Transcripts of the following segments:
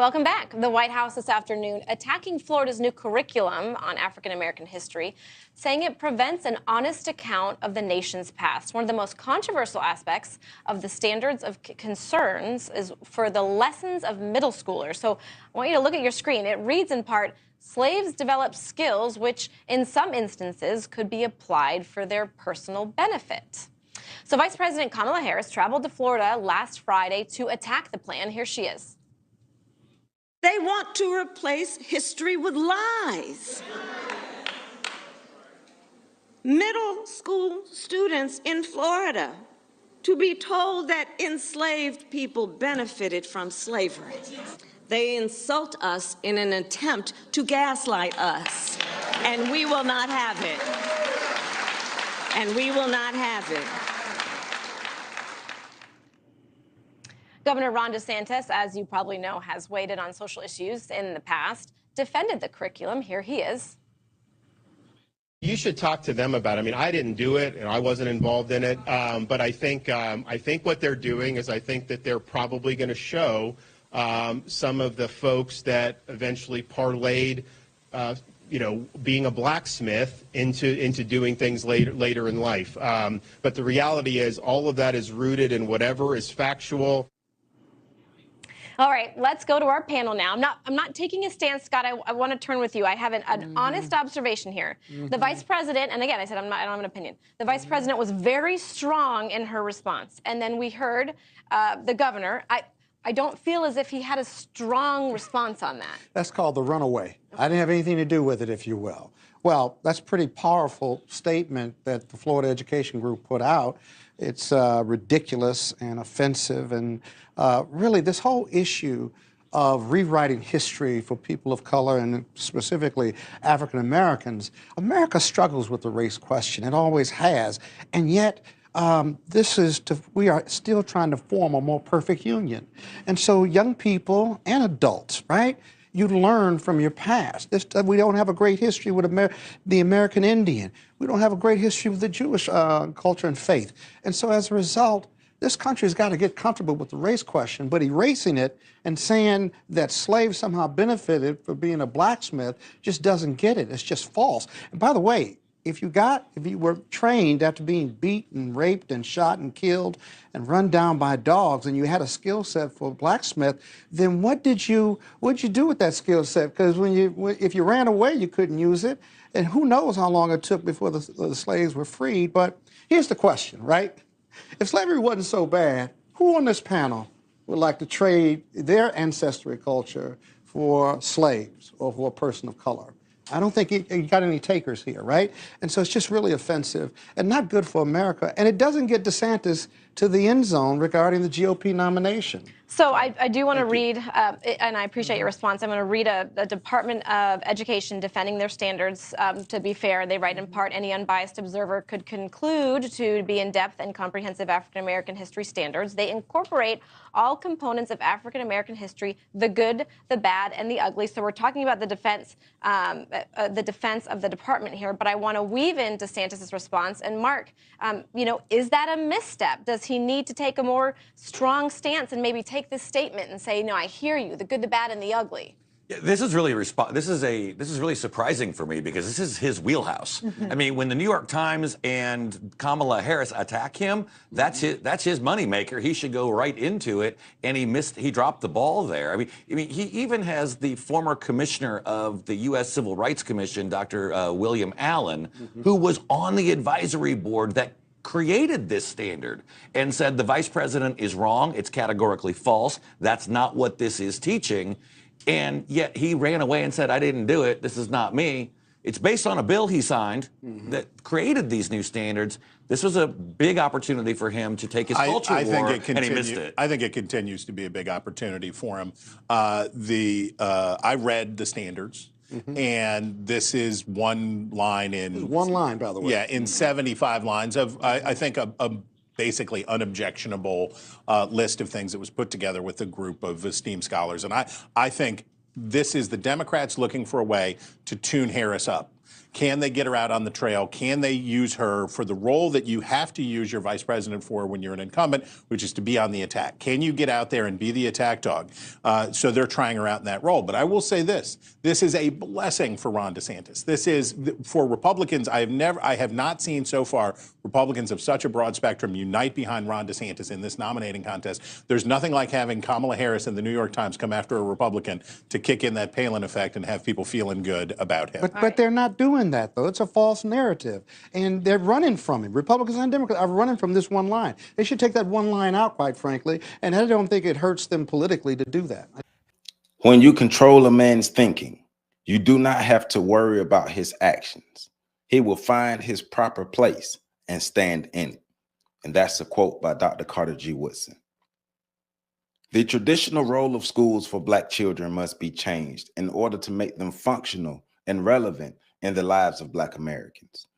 Welcome back. The White House this afternoon attacking Florida's new curriculum on African-American history, saying it prevents an honest account of the nation's past. One of the most controversial aspects of the standards of concerns is for the lessons of middle schoolers. So I want you to look at your screen. It reads in part, slaves developed skills which in some instances could be applied for their personal benefit. So Vice President Kamala Harris traveled to Florida last Friday to attack the plan. Here she is. They want to replace history with lies. Middle school students in Florida to be told that enslaved people benefited from slavery. They insult us in an attempt to gaslight us, and we will not have it. And we will not have it. Governor Ron DeSantis, as you probably know, has weighed in on social issues in the past, defended the curriculum. Here he is. You should talk to them about it. I mean, I didn't do it, and I wasn't involved in it. But I think what they're doing is I think that they're probably going to show some of the folks that eventually parlayed, being a blacksmith into doing things later in life. But the reality is, all of that is rooted in whatever is factual. All right, let's go to our panel now. I'm not taking a stance, Scott. I want to turn with you. I have an honest observation here. The vice president, and again, I said I don't have an opinion. The vice president was very strong in her response, and then we heard the governor. I don't feel as if he had a strong response on that. That's called the runaway. I didn't have anything to do with it, if you will. Well, that's a pretty powerful statement that the Florida Education Group put out. It's ridiculous and offensive, and really this whole issue of rewriting history for people of color and specifically African Americans, America struggles with the race question. It always has, and yet we are still trying to form a more perfect union. And so young people and adults, right? You learn from your past. We don't have a great history with the American Indian. We don't have a great history with the Jewish culture and faith. And so as a result, this country's got to get comfortable with the race question, but erasing it and saying that slaves somehow benefited for being a blacksmith just doesn't get it. It's just false. And by the way, if you were trained after being beaten, raped, and shot and killed and run down by dogs, and you had a skill set for a blacksmith, then what'd you do with that skill set? Because if you ran away, you couldn't use it, and who knows how long it took before the slaves were freed. But here's the question, right? If slavery wasn't so bad, who on this panel would like to trade their ancestry culture for slaves or for a person of color? I don't think you got any takers here, right? And so it's just really offensive and not good for America. And it doesn't get DeSantis to the end zone regarding the GOP nomination. So I do want to read, and I appreciate your response. I'm going to read a Department of Education defending their standards. To be fair, they write in part, any unbiased observer could conclude to be in-depth and comprehensive African-American history standards. They incorporate all components of African-American history, the good, the bad, and the ugly. So we're talking about the defense of the department here, but I want to weave in DeSantis' response. And Mark, is that a misstep? Does he need to take a more strong stance and maybe take this statement and say, no, I hear you, the good, the bad, and the ugly? Yeah, this is really really surprising for me because this is his wheelhouse. I mean, when the New York Times and Kamala Harris attack him, that's his moneymaker. He should go right into it, and he dropped the ball there. I mean, he even has the former commissioner of the U.S. Civil Rights Commission, Dr. William Allen, who was on the advisory board that created this standard and said the vice president is wrong. It's categorically false. That's not what this is teaching. And yet he ran away and said, I didn't do it. This is not me. It's based on a bill he signed that created these new standards. This was a big opportunity for him to take his culture war, and he missed it. I think it continues to be a big opportunity for him. I read the standards. And this is one line in... One line, by the way. Yeah, in 75 lines of, I think, a basically unobjectionable list of things that was put together with a group of esteemed scholars. And I think this is the Democrats looking for a way to tune Harris up. Can they get her out on the trail? Can they use her for the role that you have to use your vice president for when you're an incumbent, which is to be on the attack? Can you get out there and be the attack dog? So they're trying her out in that role. But I will say this is a blessing for Ron DeSantis. This is, for Republicans, I have not seen so far Republicans of such a broad spectrum unite behind Ron DeSantis in this nominating contest. There's nothing like having Kamala Harris in the New York Times come after a Republican to kick in that Palin effect and have people feeling good about him. But they're not doing that, though. It's a false narrative. And they're running from it. Republicans and Democrats are running from this one line. They should take that one line out, quite frankly. And I don't think it hurts them politically to do that. When you control a man's thinking, you do not have to worry about his actions. He will find his proper place and stand in it. And that's a quote by Dr. Carter G. Woodson. The traditional role of schools for Black children must be changed in order to make them functional and relevant in the lives of Black Americans.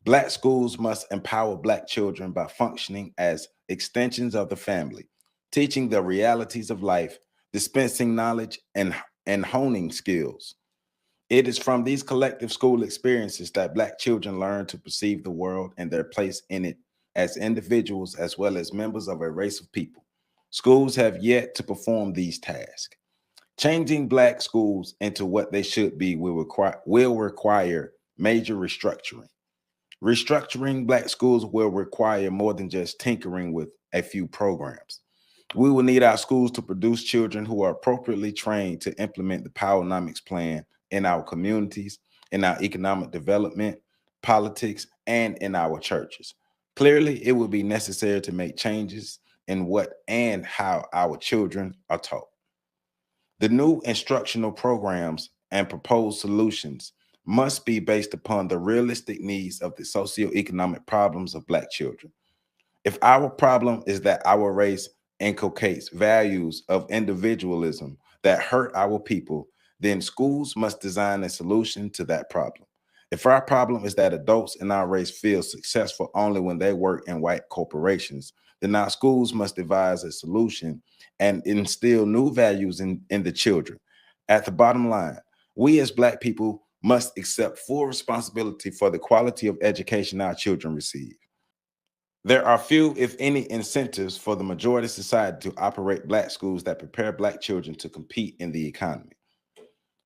Black schools must empower Black children by functioning as extensions of the family, teaching the realities of life, dispensing knowledge, and honing skills. It is from these collective school experiences that Black children learn to perceive the world and their place in it as individuals as well as members of a race of people. Schools have yet to perform these tasks. Changing Black schools into what they should be will require major restructuring. Restructuring Black schools will require more than just tinkering with a few programs. We will need our schools to produce children who are appropriately trained to implement the Powernomics plan in our communities, in our economic development, politics, and in our churches. Clearly, it will be necessary to make changes in what and how our children are taught. The new instructional programs and proposed solutions must be based upon the realistic needs of the socioeconomic problems of Black children. If our problem is that our race inculcates values of individualism that hurt our people, then schools must design a solution to that problem. If our problem is that adults in our race feel successful only when they work in white corporations, then our schools must devise a solution and instill new values in the children. At the bottom line, we as Black people must accept full responsibility for the quality of education our children receive. There are few, if any, incentives for the majority society to operate Black schools that prepare Black children to compete in the economy.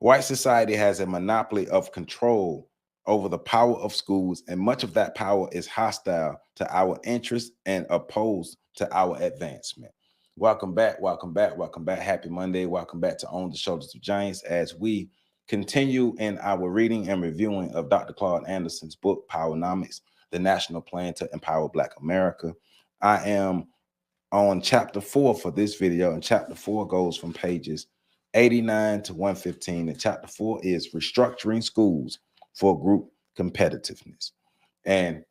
White society has a monopoly of control over the power of schools, and much of that power is hostile to our interests and opposed to our advancement. Welcome back, welcome back, welcome back. Happy Monday. Welcome back to On the Shoulders of Giants as we continue in our reading and reviewing of Dr. Claude Anderson's book, Powernomics, the National Plan to Empower Black America. I am on chapter 4 for this video, and chapter 4 goes from pages 89 to 115. And chapter 4 is Restructuring Schools for Group Competitiveness. And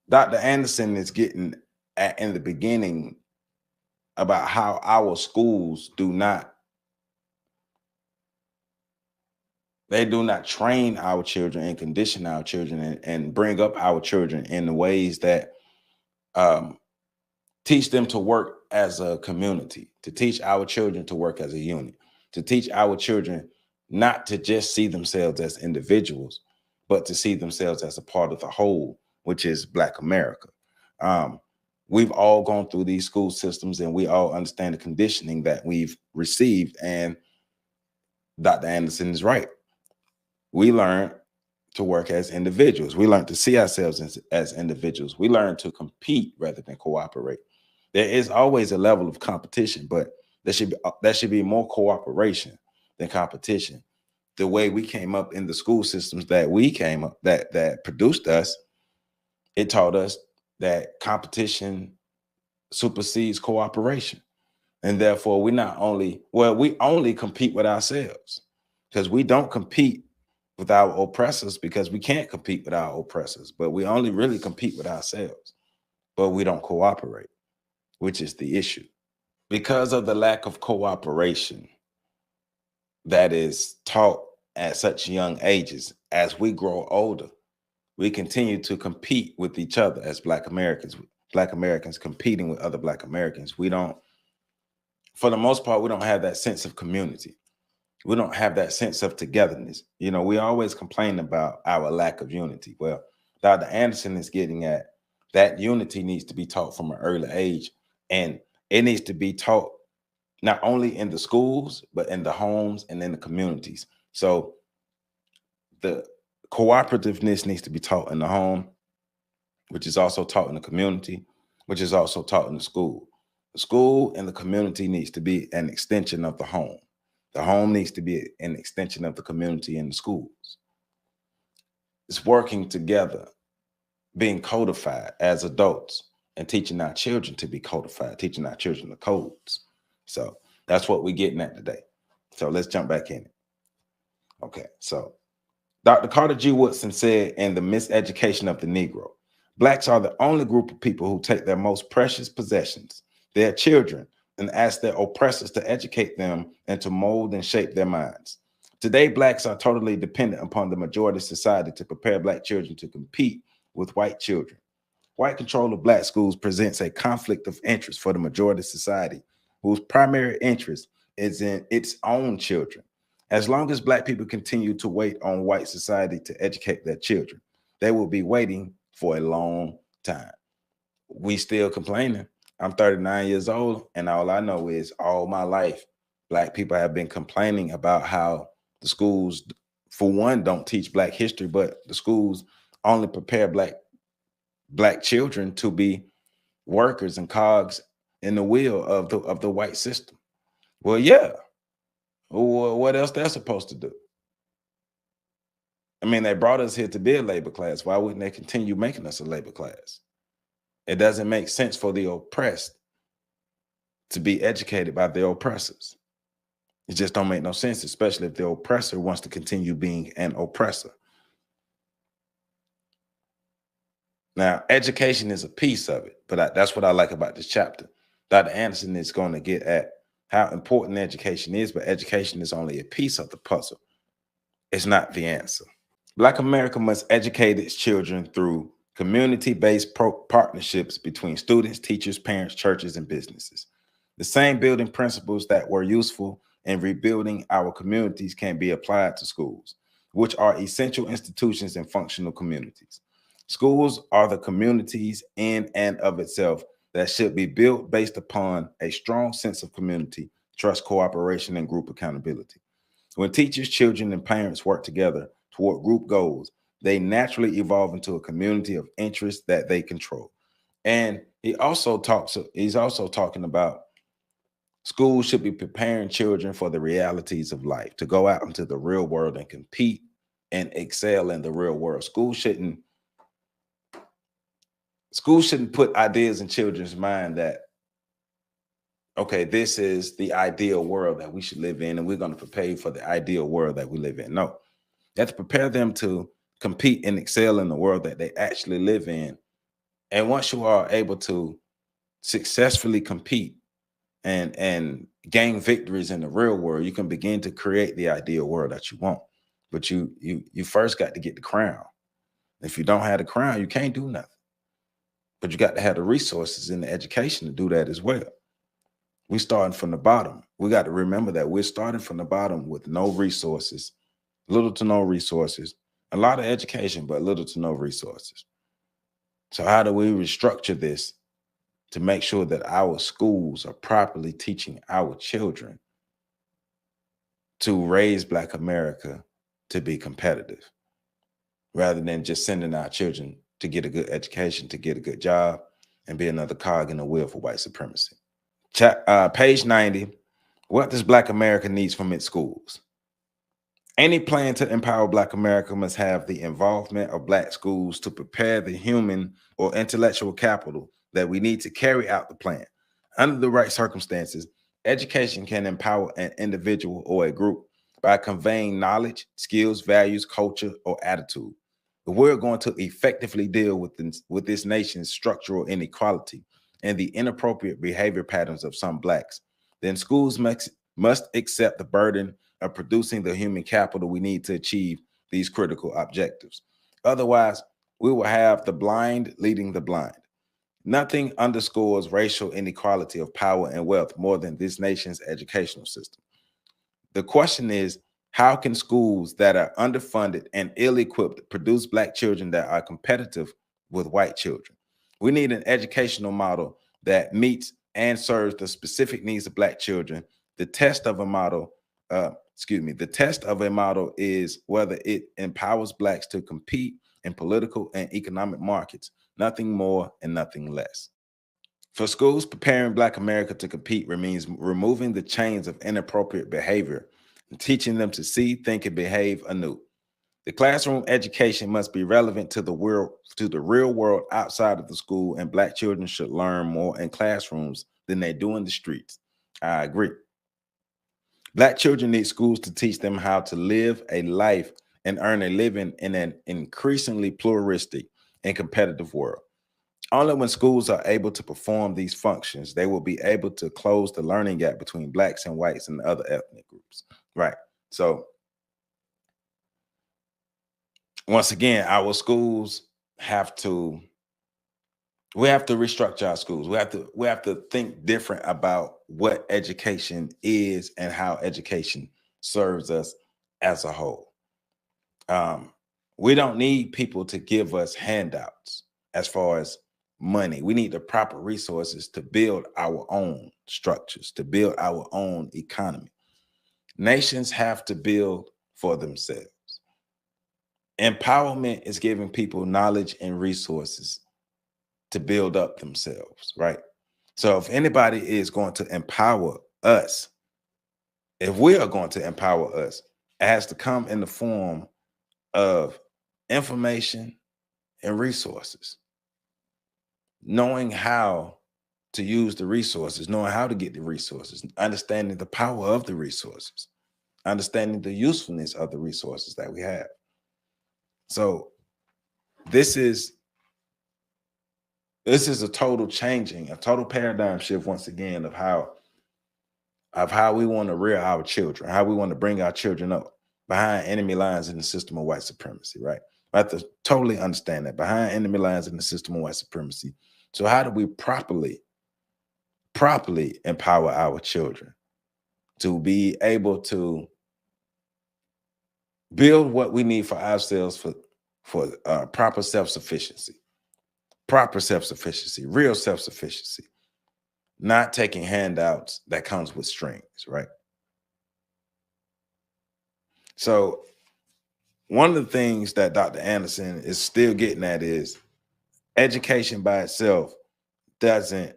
Dr. Anderson is getting at, in the beginning, about how our schools do not train our children and condition our children and bring up our children in the ways that teach them to work as a community, to teach our children to work as a unit, to teach our children not to just see themselves as individuals, but to see themselves as a part of the whole, which is Black America. We've all gone through these school systems and we all understand the conditioning that we've received. And Dr. Anderson is right. We learn to work as individuals. We learn to see ourselves as individuals. We learn to compete rather than cooperate. There is always a level of competition, but there should be more cooperation than competition. The way we came up in the school systems that we came up, that produced us, it taught us that competition supersedes cooperation. And therefore, we only compete with ourselves, because we don't compete with our oppressors because we can't compete with our oppressors, but we only really compete with ourselves, but we don't cooperate, which is the issue. Because of the lack of cooperation that is taught at such young ages, as we grow older, we continue to compete with each other as Black Americans competing with other Black Americans. We don't, for the most part, we don't have that sense of community. We don't have that sense of togetherness. You know, we always complain about our lack of unity. Well, Dr. Anderson is getting at that unity needs to be taught from an early age, and it needs to be taught not only in the schools, but in the homes and in the communities. So the cooperativeness needs to be taught in the home, which is also taught in the community, which is also taught in the school. The school and the community needs to be an extension of the home. The home needs to be an extension of the community and the schools. It's working together, being codified as adults and teaching our children to be codified, teaching our children the codes. So that's what we're getting at today. So let's jump back in it. Okay, so Dr. Carter G. Woodson said in The Miseducation of the Negro, Blacks are the only group of people who take their most precious possessions, their children, and ask their oppressors to educate them and to mold and shape their minds. Today, Blacks are totally dependent upon the majority society to prepare Black children to compete with white children. White control of Black schools presents a conflict of interest for the majority society, whose primary interest is in its own children. As long as Black people continue to wait on white society to educate their children, they will be waiting for a long time. We still complaining. I'm 39 years old, and all I know is all my life, Black people have been complaining about how the schools, for one, don't teach Black history, but the schools only prepare Black children to be workers and cogs in the wheel of the white system. Well, yeah. What else they're supposed to do? I mean, they brought us here to be a labor class. Why wouldn't they continue making us a labor class? It doesn't make sense for the oppressed to be educated by their oppressors. It just don't make no sense, especially if the oppressor wants to continue being an oppressor. Now, education is a piece of it, but that's what I like about this chapter. Dr. Anderson is going to get at how important education is, but education is only a piece of the puzzle. It's not the answer. Black America must educate its children through community-based partnerships between students, teachers, parents, churches, and businesses. The same building principles that were useful in rebuilding our communities can be applied to schools, which are essential institutions and functional communities. Schools are the communities in and of itself that should be built based upon a strong sense of community, trust, cooperation, and group accountability. When teachers, children, and parents work together toward group goals, they naturally evolve into a community of interest that they control. And he's also talking about schools should be preparing children for the realities of life, to go out into the real world and compete and excel in the real world. Schools shouldn't put ideas in children's mind that, okay, this is the ideal world that we should live in, and we're going to prepare for the ideal world that we live in. No, you have to prepare them to compete and excel in the world that they actually live in. And once you are able to successfully compete and gain victories in the real world, you can begin to create the ideal world that you want. But you first got to get the crown. If you don't have the crown, you can't do nothing. But you got to have the resources and the education to do that as well. We're starting from the bottom. We got to remember that we're starting from the bottom with no resources, little to no resources, a lot of education, but little to no resources. So how do we restructure this to make sure that our schools are properly teaching our children to raise Black America to be competitive, rather than just sending our children to get a good education, to get a good job, and be another cog in the wheel for white supremacy? Page 90, what does Black America needs from its schools? Any plan to empower Black America must have the involvement of Black schools to prepare the human or intellectual capital that we need to carry out the plan. Under the right circumstances, education can empower an individual or a group by conveying knowledge, skills, values, culture, or attitude. If we're going to effectively deal with this nation's structural inequality and the inappropriate behavior patterns of some Blacks, then schools must accept the burden of producing the human capital we need to achieve these critical objectives. Otherwise, we will have the blind leading the blind. Nothing underscores racial inequality of power and wealth more than this nation's educational system. The question is, how can schools that are underfunded and ill-equipped produce Black children that are competitive with white children? We need an educational model that meets and serves the specific needs of Black children. The test of a model, the test of a model is whether it empowers Blacks to compete in political and economic markets, nothing more and nothing less. For schools, preparing Black America to compete means removing the chains of inappropriate behavior and teaching them to see, think, and behave anew. The classroom education must be relevant to the real world outside of the school, and Black children should learn more in classrooms than they do in the streets. I agree. Black children need schools to teach them how to live a life and earn a living in an increasingly pluralistic and competitive world. Only when schools are able to perform these functions, they will be able to close the learning gap between Blacks and whites and other ethnic groups. Right. So once again, our schools we have to restructure our schools. We have to think different about what education is and how education serves us as a whole. We don't need people to give us handouts as far as money. We need the proper resources to build our own structures, to build our own economy. Nations have to build for themselves. Empowerment is giving people knowledge and resources to build up themselves, right? So if anybody is going to empower us, if we are going to empower us, it has to come in the form of information and resources. Knowing how to use the resources, knowing how to get the resources, understanding the power of the resources, understanding the usefulness of the resources that we have. So this is a total changing, a total paradigm shift once again of how we want to rear our children, how we want to bring our children up behind enemy lines in the system of white supremacy, right? We have to totally understand that, behind enemy lines in the system of white supremacy. So how do we properly empower our children to be able to build what we need for ourselves for proper self-sufficiency, real self-sufficiency, not taking handouts that comes with strings, right? So one of the things that Dr. Anderson is still getting at is education by itself doesn't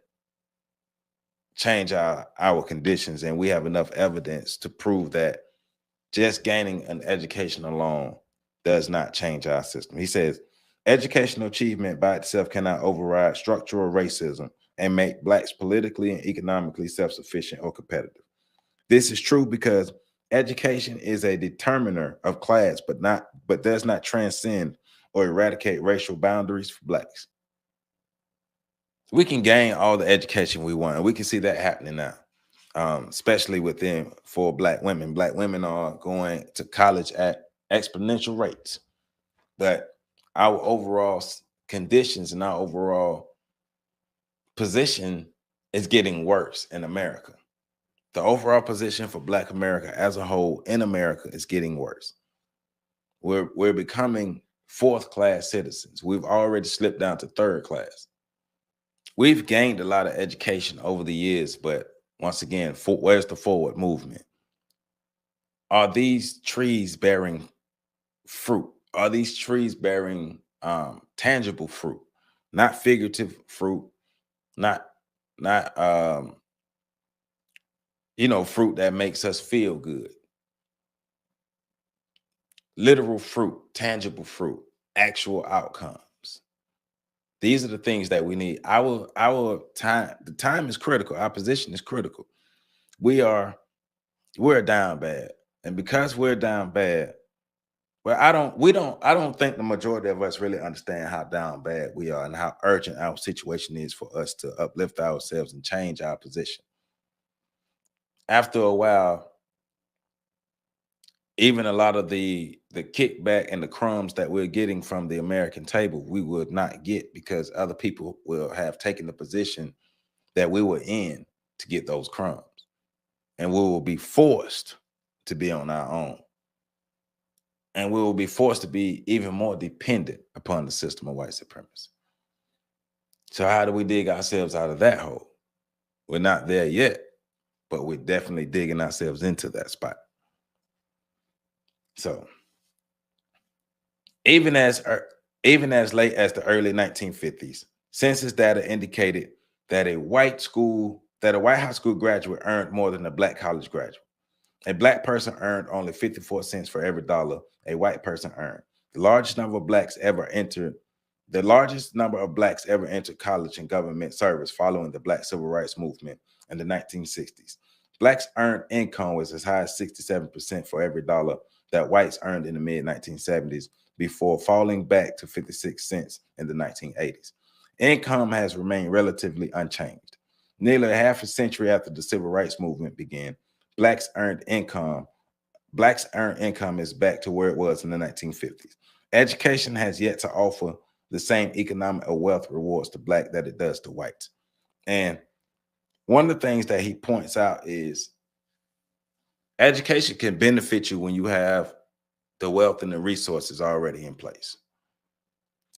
change our conditions, and we have enough evidence to prove that just gaining an education alone does not change our system. He says, educational achievement by itself cannot override structural racism and make Blacks politically and economically self-sufficient or competitive. This is true because education is a determiner of class, but does not transcend or eradicate racial boundaries for Blacks. We can gain all the education we want, and we can see that happening now, especially for Black women. Black women are going to college at exponential rates, but our overall conditions and our overall position is getting worse in America. The overall position for Black America as a whole in America is getting worse. We're becoming fourth-class citizens. We've already slipped down to third class. We've gained a lot of education over the years, but once again, where's the forward movement? Are these trees bearing fruit? Are these trees bearing tangible fruit, not figurative fruit, not fruit that makes us feel good? Literal fruit, tangible fruit, actual outcomes. These are the things that we need. Our time, the time is critical. Our position is critical. We're down bad. And because we're down bad, well, I don't think the majority of us really understand how down bad we are and how urgent our situation is for us to uplift ourselves and change our position. After a while, even a lot of the kickback and the crumbs that we're getting from the American table, we would not get because other people will have taken the position that we were in to get those crumbs. And we will be forced to be on our own. And we will be forced to be even more dependent upon the system of white supremacy. So how do we dig ourselves out of that hole? We're not there yet, but we're definitely digging ourselves into that spot. So even as late as the early 1950s, census data indicated that a white high school graduate earned more than a black college graduate. A black person earned only 54 cents for every dollar a white person earned. The largest number of blacks ever entered college and government service following the Black Civil Rights Movement in the 1960s. Blacks earned income was as high as 67% for every dollar that whites earned in the mid-1970s, before falling back to 56 cents in the 1980s. Income has remained relatively unchanged. Nearly half a century after the Civil Rights Movement began, Blacks' earned income is back to where it was in the 1950s. Education has yet to offer the same economic or wealth rewards to Black that it does to whites. And one of the things that he points out is education can benefit you when you have the wealth and the resources already in place.